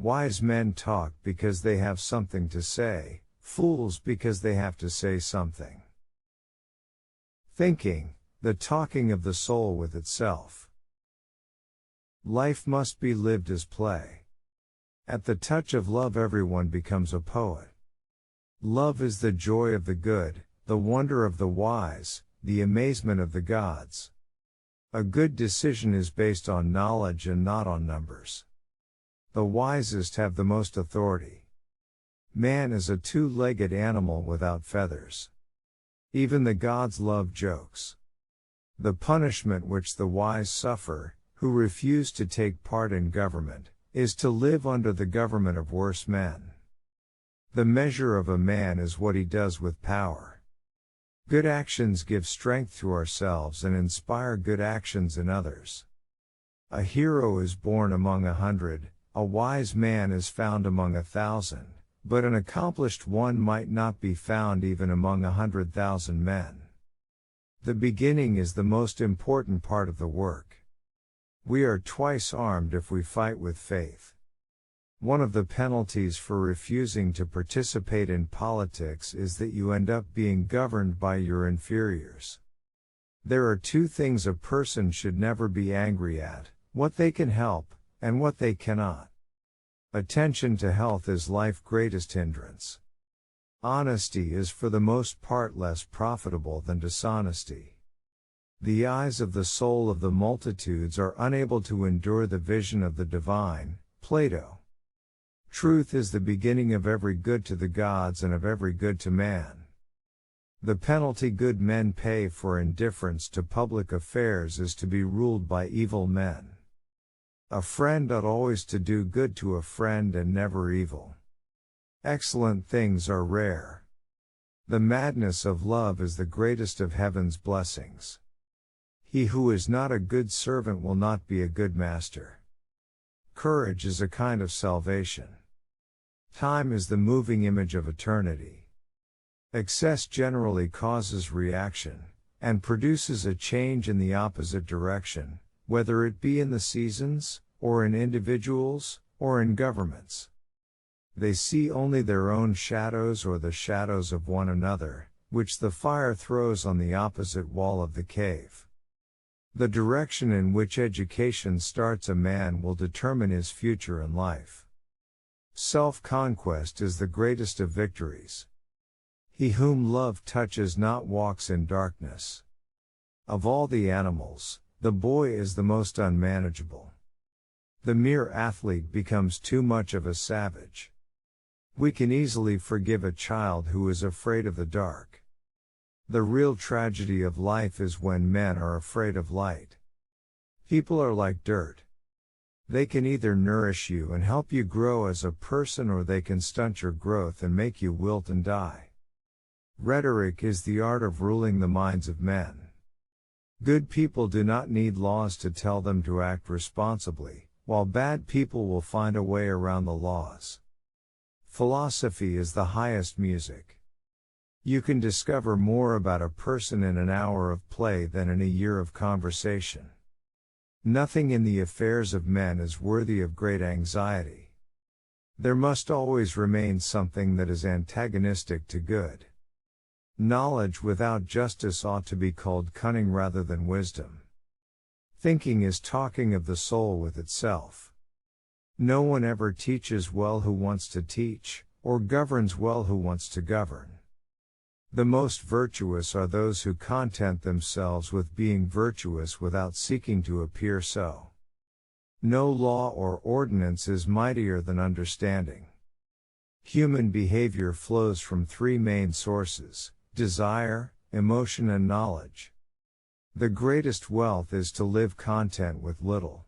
Wise men talk because they have something to say, fools because they have to say something. Thinking, the talking of the soul with itself. Life must be lived as play. At the touch of love everyone becomes a poet. Love is the joy of the good, the wonder of the wise, the amazement of the gods. A good decision is based on knowledge and not on numbers. The wisest have the most authority. Man is a two-legged animal without feathers. Even the gods love jokes. The punishment which the wise suffer, who refuse to take part in government, is to live under the government of worse men. The measure of a man is what he does with power. Good actions give strength to ourselves and inspire good actions in others. A hero is born among 100, a wise man is found among 1,000, but an accomplished one might not be found even among 100,000 men. The beginning is the most important part of the work. We are twice armed if we fight with faith. One of the penalties for refusing to participate in politics is that you end up being governed by your inferiors. There are two things a person should never be angry at: what they can help, and what they cannot. Attention to health is life's greatest hindrance. Honesty is for the most part less profitable than dishonesty. The eyes of the soul of the multitudes are unable to endure the vision of the divine, Plato. Truth is the beginning of every good to the gods and of every good to man. The penalty good men pay for indifference to public affairs is to be ruled by evil men. A friend ought always to do good to a friend and never evil. Excellent things are rare. The madness of love is the greatest of heaven's blessings. He who is not a good servant will not be a good master. Courage is a kind of salvation. Time is the moving image of eternity. Excess generally causes reaction, and produces a change in the opposite direction, whether it be in the seasons, or in individuals, or in governments. They see only their own shadows or the shadows of one another, which the fire throws on the opposite wall of the cave. The direction in which education starts a man will determine his future in life. Self-conquest is the greatest of victories. He whom love touches not walks in darkness. Of all the animals, the boy is the most unmanageable. The mere athlete becomes too much of a savage. We can easily forgive a child who is afraid of the dark. The real tragedy of life is when men are afraid of light. People are like dirt. They can either nourish you and help you grow as a person, or they can stunt your growth and make you wilt and die. Rhetoric is the art of ruling the minds of men. Good people do not need laws to tell them to act responsibly, while bad people will find a way around the laws. Philosophy is the highest music. You can discover more about a person in an hour of play than in a year of conversation. Nothing in the affairs of men is worthy of great anxiety. There must always remain something that is antagonistic to good. Knowledge without justice ought to be called cunning rather than wisdom. Thinking is talking of the soul with itself. No one ever teaches well who wants to teach, or governs well who wants to govern. The most virtuous are those who content themselves with being virtuous without seeking to appear so. No law or ordinance is mightier than understanding. Human behavior flows from three main sources: desire, emotion and knowledge. The greatest wealth is to live content with little.